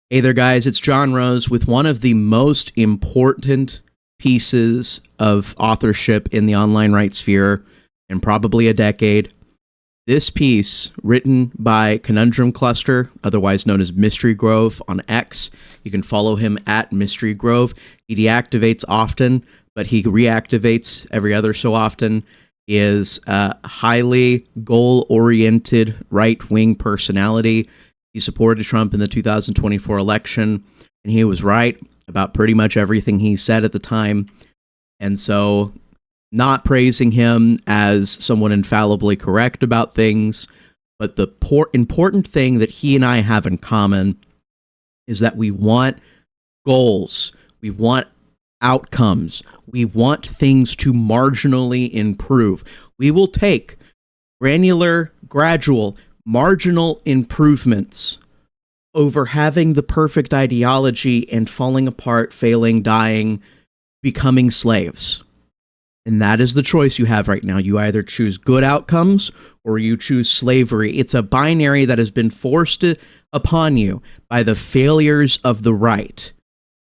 Hey there, guys. It's John Rose with one of the most important pieces of authorship in the online right sphere in probably a decade. This piece, written by Conundrum Cluster, otherwise known as Mystery Grove on X. You can follow him at Mystery Grove. He deactivates often, but he reactivates every other so often. He is a highly goal-oriented right-wing personality. He supported Trump in the 2024 election, and he was right about pretty much everything he said at the time. And so, not praising him as someone infallibly correct about things, but the important thing that he and I have in common is that we want goals, we want outcomes, we want things to marginally improve. We will take granular, gradual, marginal improvements over having the perfect ideology and falling apart, failing, dying, becoming slaves. And that is the choice you have right now. You either choose good outcomes or you choose slavery. It's a binary that has been forced upon you by the failures of the right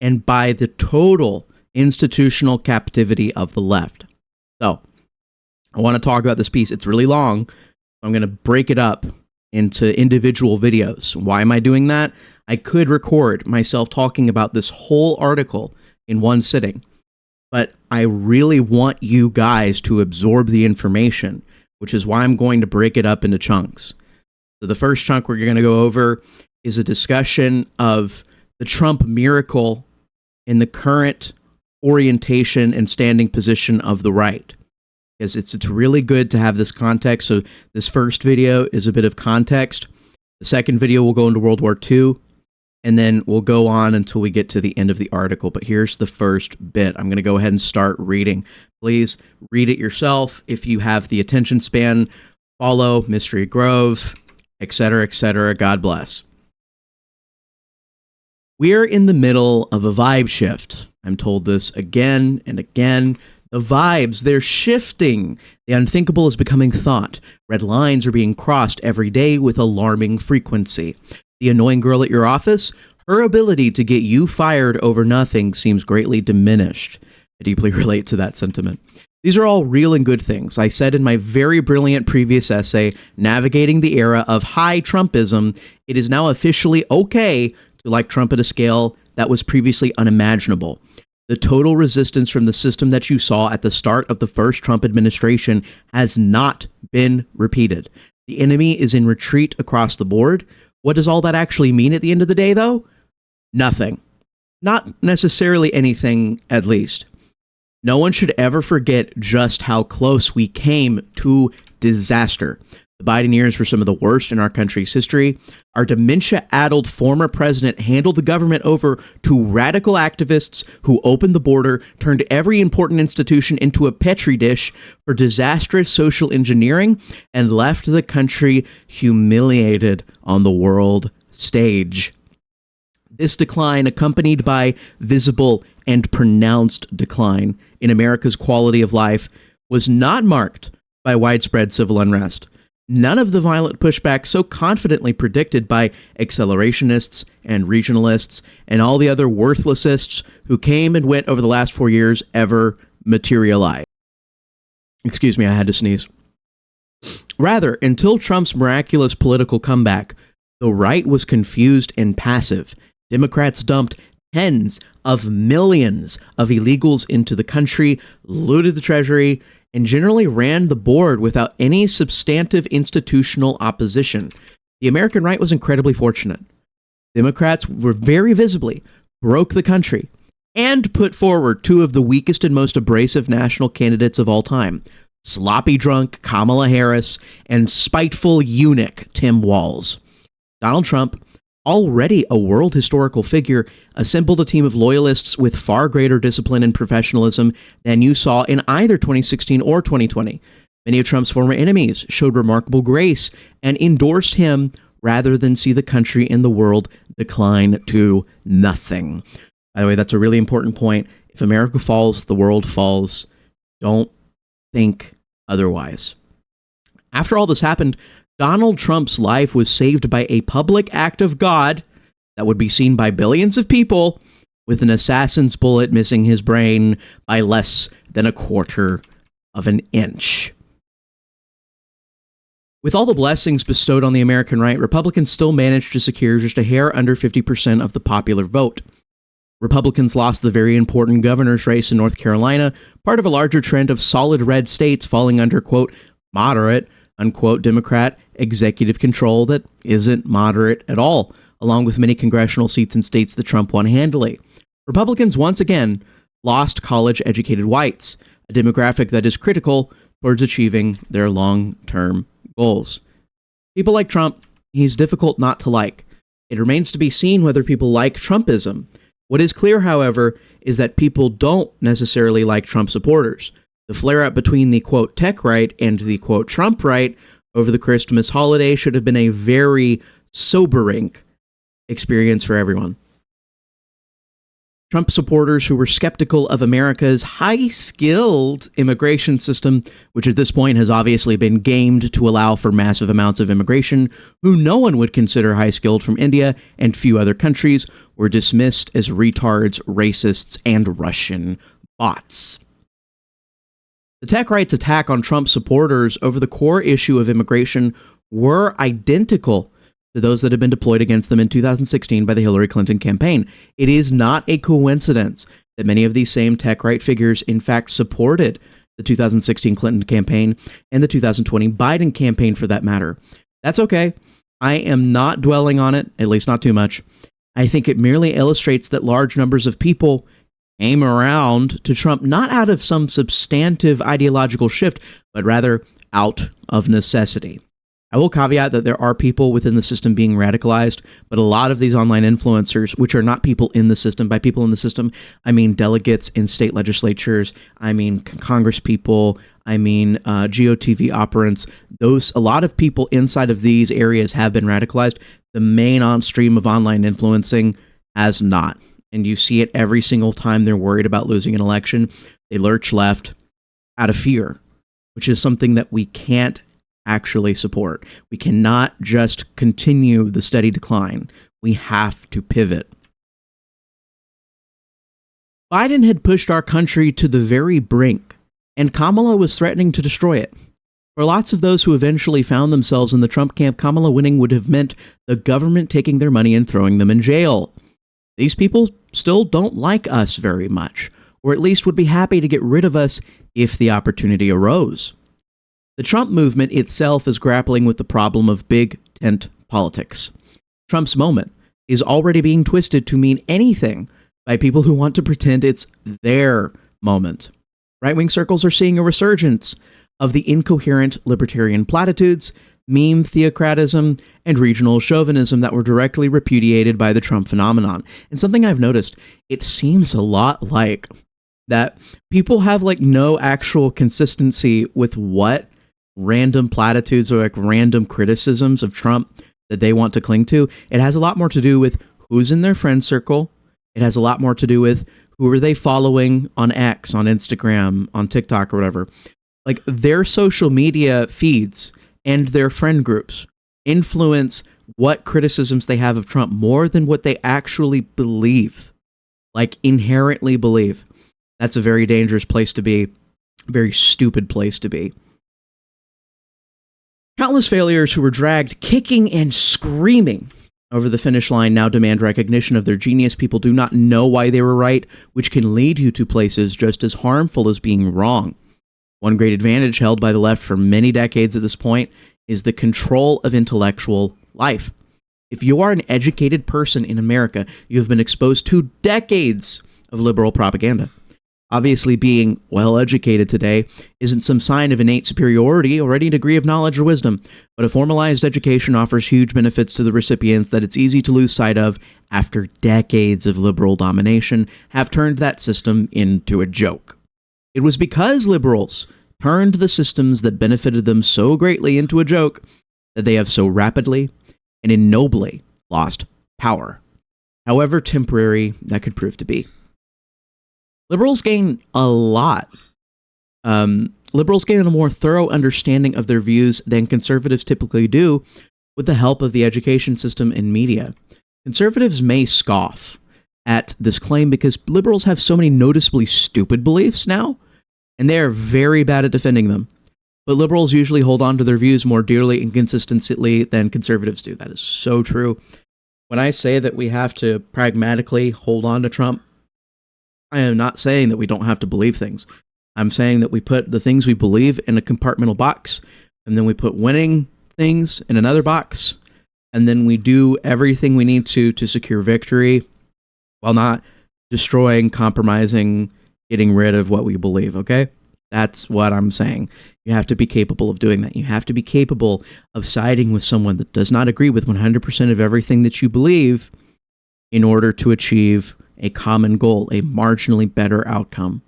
and by the total institutional captivity of the left. So, I want to talk about this piece. It's really long. I'm going to break it up into individual videos. Why am I doing that? I could record myself talking about this whole article in one sitting, but I really want you guys to absorb the information, which is why I'm going to break it up into chunks. So the first chunk we're going to go over is a discussion of the Trump miracle in the current orientation and standing position of the right. Because it's really good to have this context. So this first video is a bit of context. The second video will go into World War II, and then we'll go on until we get to the end of the article. But here's the first bit. I'm going to go ahead and start reading. Please read it yourself. If you have the attention span, follow Mystery Grove, etc., etc. God bless. We're in the middle of a vibe shift. I'm told this again and again. The vibes, they're shifting. The unthinkable is becoming thought. Red lines are being crossed every day with alarming frequency. The annoying girl at your office, her ability to get you fired over nothing seems greatly diminished. I deeply relate to that sentiment. These are all real and good things. I said in my very brilliant previous essay, Navigating the Era of High Trumpism, it is now officially okay to like Trump at a scale that was previously unimaginable. The total resistance from the system that you saw at the start of the first Trump administration has not been repeated. The enemy is in retreat across the board. What does all that actually mean at the end of the day, though? Nothing. Not necessarily anything, at least. No one should ever forget just how close we came to disaster. The Biden years were some of the worst in our country's history. Our dementia-addled former president handed the government over to radical activists who opened the border, turned every important institution into a petri dish for disastrous social engineering, and left the country humiliated on the world stage. This decline, accompanied by visible and pronounced decline in America's quality of life, was not marked by widespread civil unrest. None of the violent pushback so confidently predicted by accelerationists and regionalists and all the other worthlessists who came and went over the last 4 years ever materialized. Excuse me, I had to sneeze. Rather, until Trump's miraculous political comeback, the right was confused and passive. Democrats dumped tens of millions of illegals into the country, looted the treasury, and generally ran the board without any substantive institutional opposition. The American right was incredibly fortunate. Democrats were very visibly broke the country and put forward two of the weakest and most abrasive national candidates of all time, sloppy drunk Kamala Harris and spiteful eunuch Tim Walz. Donald Trump, already a world historical figure, assembled a team of loyalists with far greater discipline and professionalism than you saw in either 2016 or 2020. Many of Trump's former enemies showed remarkable grace and endorsed him rather than see the country and the world decline to nothing. By the way, that's a really important point. If America falls, the world falls. Don't think otherwise. After all this happened, Donald Trump's life was saved by a public act of God that would be seen by billions of people with an assassin's bullet missing his brain by less than a quarter of an inch. With all the blessings bestowed on the American right, Republicans still managed to secure just a hair under 50% of the popular vote. Republicans lost the very important governor's race in North Carolina, part of a larger trend of solid red states falling under, quote, moderate, unquote, Democrat executive control that isn't moderate at all, along with many congressional seats in states that Trump won handily. Republicans once again lost college-educated whites, a demographic that is critical towards achieving their long-term goals. People like Trump, he's difficult not to like. It remains to be seen whether people like Trumpism. What is clear, however, is that people don't necessarily like Trump supporters. The flare-up between the, quote, tech right and the, quote, Trump right over the Christmas holiday should have been a very sobering experience for everyone. Trump supporters who were skeptical of America's high-skilled immigration system, which at this point has obviously been gamed to allow for massive amounts of immigration, who no one would consider high-skilled from India and few other countries, were dismissed as retards, racists, and Russian bots. The tech right's attack on Trump supporters over the core issue of immigration were identical to those that had been deployed against them in 2016 by the Hillary Clinton campaign. It is not a coincidence that many of these same tech right figures in fact supported the 2016 Clinton campaign and the 2020 Biden campaign for that matter. That's okay. I am not dwelling on it, at least not too much. I think it merely illustrates that large numbers of people came around to Trump not out of some substantive ideological shift, but rather out of necessity. I will caveat that there are people within the system being radicalized, but a lot of these online influencers, which are not people in the system, by people in the system, I mean delegates in state legislatures, I mean Congress people, I mean GOTV operants, a lot of people inside of these areas have been radicalized. The main stream of online influencing has not. And you see it every single time they're worried about losing an election. They lurch left out of fear, which is something that we can't actually support. We cannot just continue the steady decline. We have to pivot. Biden had pushed our country to the very brink, and Kamala was threatening to destroy it. For lots of those who eventually found themselves in the Trump camp, Kamala winning would have meant the government taking their money and throwing them in jail. These people still don't like us very much, or at least would be happy to get rid of us if the opportunity arose. The Trump movement itself is grappling with the problem of big tent politics. Trump's moment is already being twisted to mean anything by people who want to pretend it's their moment. Right-wing circles are seeing a resurgence of the incoherent libertarian platitudes, meme theocratism, and regional chauvinism that were directly repudiated by the Trump phenomenon. And something I've noticed, it seems a lot like that people have no actual consistency with what random platitudes or random criticisms of Trump that they want to cling to. It has a lot more to do with who's in their friend circle. It has a lot more to do with who are they following on X, on Instagram, on TikTok, or whatever. Their social media feeds and their friend groups influence what criticisms they have of Trump more than what they actually believe, inherently believe. That's a very dangerous place to be, a very stupid place to be. Countless failures who were dragged kicking and screaming over the finish line now demand recognition of their genius. People do not know why they were right, which can lead you to places just as harmful as being wrong. One great advantage held by the left for many decades at this point is the control of intellectual life. If you are an educated person in America, you have been exposed to decades of liberal propaganda. Obviously, being well-educated today isn't some sign of innate superiority or any degree of knowledge or wisdom, but a formalized education offers huge benefits to the recipients that it's easy to lose sight of after decades of liberal domination have turned that system into a joke. It was because liberals turned the systems that benefited them so greatly into a joke that they have so rapidly and ignobly lost power, however temporary that could prove to be. Liberals gain a lot. Liberals gain a more thorough understanding of their views than conservatives typically do with the help of the education system and media. Conservatives may scoff at this claim because liberals have so many noticeably stupid beliefs now, and they are very bad at defending them. But liberals usually hold on to their views more dearly and consistently than conservatives do. That is so true. When I say that we have to pragmatically hold on to Trump, I am not saying that we don't have to believe things. I'm saying that we put the things we believe in a compartmental box, and then we put winning things in another box, and then we do everything we need to secure victory while not destroying, compromising, getting rid of what we believe, okay? That's what I'm saying. You have to be capable of doing that. You have to be capable of siding with someone that does not agree with 100% of everything that you believe in order to achieve a common goal, a marginally better outcome.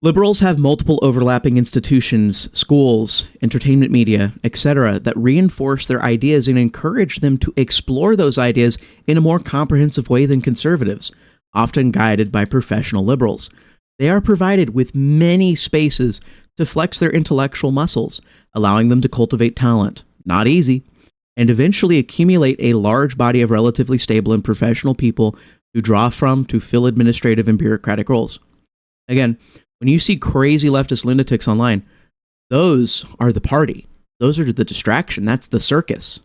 Liberals have multiple overlapping institutions, schools, entertainment media, etc., that reinforce their ideas and encourage them to explore those ideas in a more comprehensive way than conservatives, often guided by professional liberals. They are provided with many spaces to flex their intellectual muscles, allowing them to cultivate talent, not easy, and eventually accumulate a large body of relatively stable and professional people to draw from to fill administrative and bureaucratic roles. Again, when you see crazy leftist lunatics online, those are the party. Those are the distraction. That's the circus.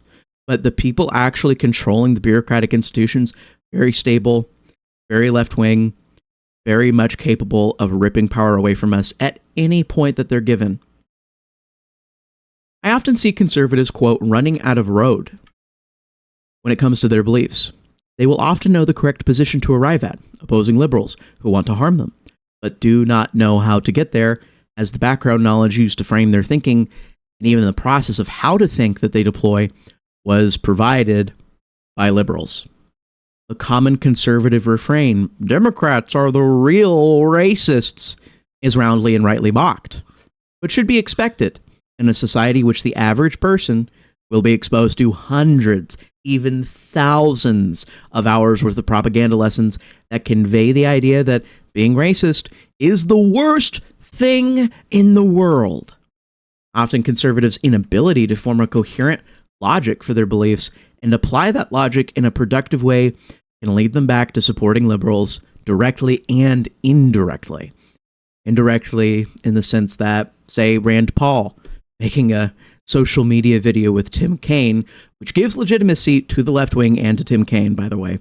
But the people actually controlling the bureaucratic institutions, very stable, very left-wing, very much capable of ripping power away from us at any point that they're given. I often see conservatives, quote, running out of road when it comes to their beliefs. They will often know the correct position to arrive at, opposing liberals who want to harm them, but do not know how to get there, as the background knowledge used to frame their thinking, and even the process of how to think that they deploy, was provided by liberals. The common conservative refrain, Democrats are the real racists, is roundly and rightly mocked, but should be expected in a society which the average person will be exposed to hundreds, even thousands of hours worth of propaganda lessons that convey the idea that being racist is the worst thing in the world. Often conservatives' inability to form a coherent logic for their beliefs and apply that logic in a productive way can lead them back to supporting liberals directly and indirectly. Indirectly in the sense that, say, Rand Paul making a social media video with Tim Kaine, which gives legitimacy to the left wing and to Tim Kaine, by the way,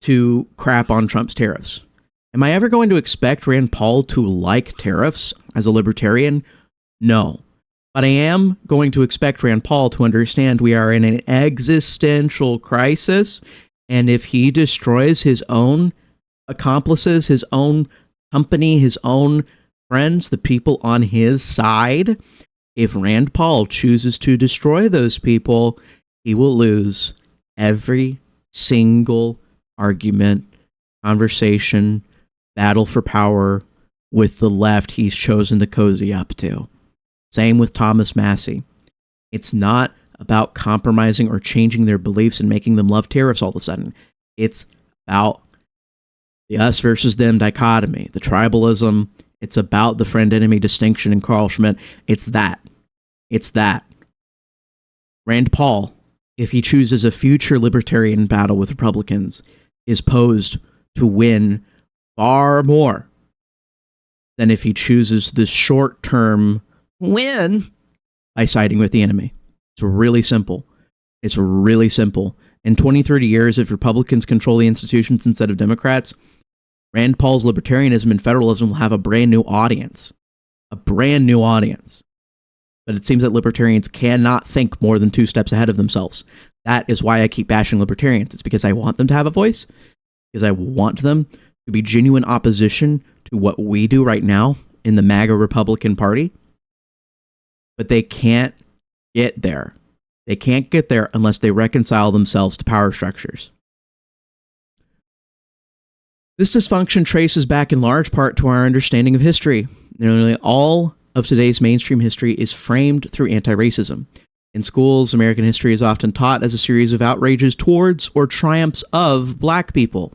to crap on Trump's tariffs. Am I ever going to expect Rand Paul to like tariffs as a libertarian? No. But I am going to expect Rand Paul to understand we are in an existential crisis, and if he destroys his own accomplices, his own company, his own friends, the people on his side, if Rand Paul chooses to destroy those people, he will lose every single argument, conversation, battle for power with the left he's chosen to cozy up to. Same with Thomas Massie. It's not about compromising or changing their beliefs and making them love tariffs all of a sudden. It's about the us versus them dichotomy, the tribalism. It's about the friend-enemy distinction in Carl Schmitt. It's that. It's that. Rand Paul, if he chooses a future libertarian battle with Republicans, is posed to win far more than if he chooses the short-term win by siding with the enemy. It's really simple. It's really simple. In 20, 30 years, if Republicans control the institutions instead of Democrats, Rand Paul's libertarianism and federalism will have a brand new audience. A brand new audience. But it seems that libertarians cannot think more than 2 steps ahead of themselves. That is why I keep bashing libertarians. It's because I want them to have a voice, because I want them to be genuine opposition to what we do right now in the MAGA Republican Party. But they can't get there. They can't get there unless they reconcile themselves to power structures. This dysfunction traces back in large part to our understanding of history. Nearly all of today's mainstream history is framed through anti-racism. In schools, American history is often taught as a series of outrages towards or triumphs of black people.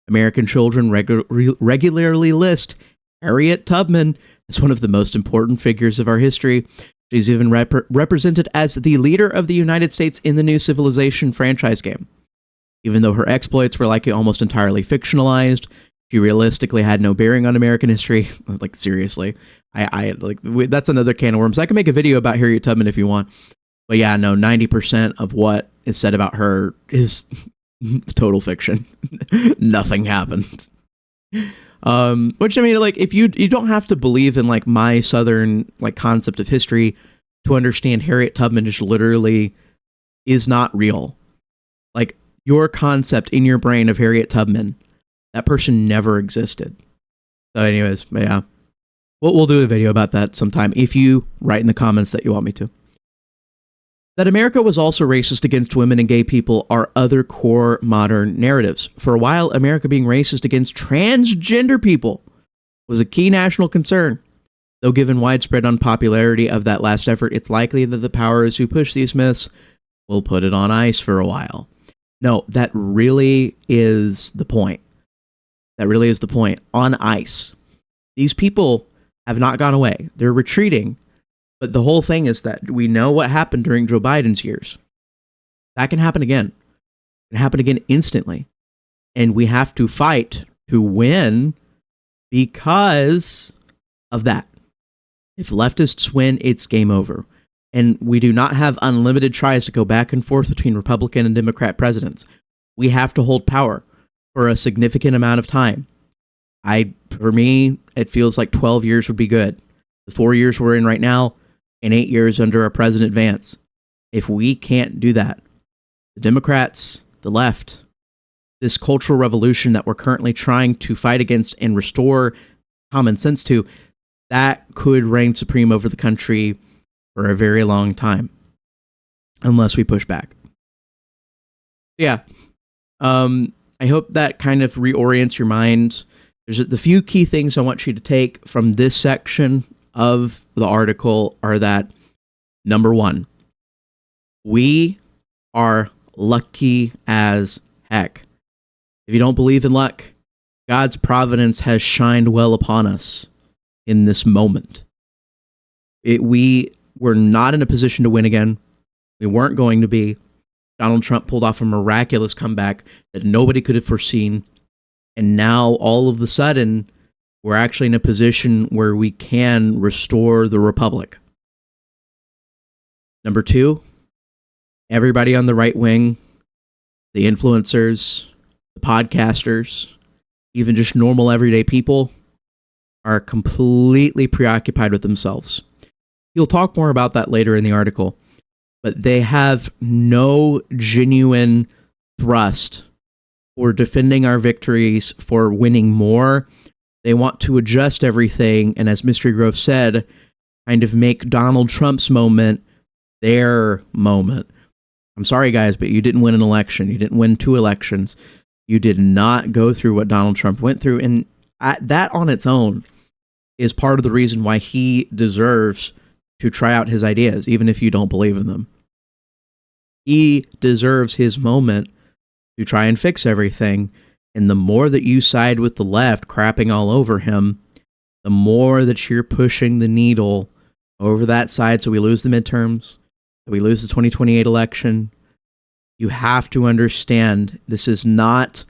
American children regularly list Harriet Tubman as one of the most important figures of our history, She's even represented as the leader of the United States in the new Civilization franchise game. Even though her exploits were like almost entirely fictionalized, she realistically had no bearing on American history. Like, seriously. That's another can of worms. I can make a video about Harriet Tubman if you want. But yeah, no, 90% of what is said about her is total fiction. Nothing happened. Which, I mean, like, if you don't have to believe in like my Southern like concept of history to understand Harriet Tubman just literally is not real. Like, your concept in your brain of Harriet Tubman, that person never existed. So anyways, yeah, we'll do a video about that sometime if you write in the comments that you want me to. That America was also racist against women and gay people are other core modern narratives. For a while, America being racist against transgender people was a key national concern. Though given widespread unpopularity of that last effort, it's likely that the powers who push these myths will put it on ice for a while. No, that really is the point. That really is the point. On ice. These people have not gone away. They're retreating. But the whole thing is that we know what happened during Joe Biden's years. That can happen again. It can happen again instantly. And we have to fight to win because of that. If leftists win, it's game over. And we do not have unlimited tries to go back and forth between Republican and Democrat presidents. We have to hold power for a significant amount of time. For me, it feels like 12 years would be good. The 4 years we're in right now, and 8 years under a President Vance. If we can't do that, the Democrats, the left, this cultural revolution that we're currently trying to fight against and restore common sense to, that could reign supreme over the country for a very long time, unless we push back. Yeah. I hope that kind of reorients your mind. There's the few key things I want you to take from this section of the article are that, number one, we are lucky as heck. If you don't believe in luck, God's providence has shined well upon us in this moment. We were not in a position to win again. We weren't going to be. Donald Trump pulled off a miraculous comeback that nobody could have foreseen. And now, all of a sudden, we're actually in a position where we can restore the republic. Number two, everybody on the right wing, the influencers, the podcasters, even just normal everyday people, are completely preoccupied with themselves. He'll talk more about that later in the article, but they have no genuine thrust for defending our victories, for winning more. They want to adjust everything, and as Mystery Grove said, kind of make Donald Trump's moment their moment. I'm sorry, guys, but you didn't win an election. You didn't win 2 elections. You did not go through what Donald Trump went through, and that on its own is part of the reason why he deserves to try out his ideas, even if you don't believe in them. He deserves his moment to try and fix everything. And the more that you side with the left, crapping all over him, the more that you're pushing the needle over that side. So we lose the midterms, we lose the 2028 election. You have to understand this is not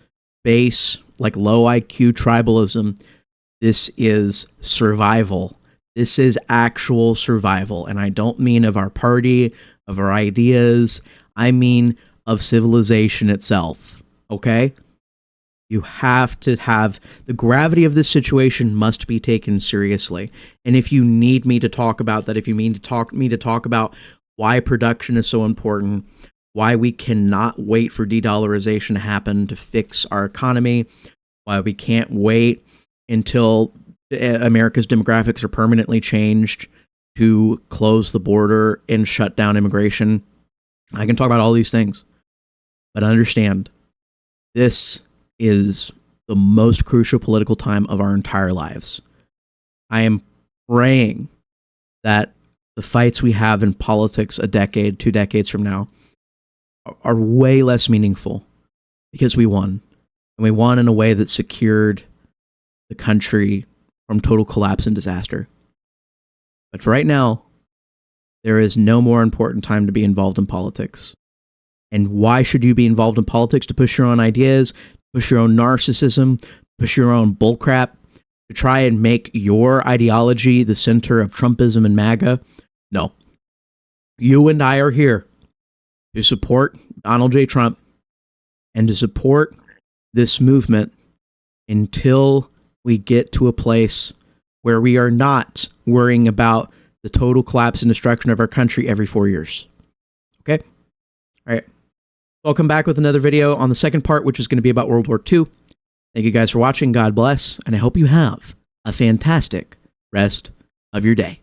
base, like low IQ tribalism. This is survival. This is actual survival. And I don't mean of our party, of our ideas. I mean of civilization itself. Okay? You have to have the gravity of this situation must be taken seriously. And if you need me to talk about that, if you mean to talk about why production is so important, why we cannot wait for de-dollarization to happen to fix our economy, why we can't wait until America's demographics are permanently changed to close the border and shut down immigration. I can talk about all these things, but understand this is the most crucial political time of our entire lives. I am praying that the fights we have in politics a decade, 2 decades from now are way less meaningful because we won. And we won in a way that secured the country from total collapse and disaster. But for right now, there is no more important time to be involved in politics. And why should you be involved in politics? To push your own ideas, push your own narcissism, push your own bullcrap, to try and make your ideology the center of Trumpism and MAGA? No. You and I are here to support Donald J. Trump and to support this movement until we get to a place where we are not worrying about the total collapse and destruction of our country every 4 years. Okay? All right. I'll come back with another video on the second part, which is going to be about World War II. Thank you guys for watching. God bless. And I hope you have a fantastic rest of your day.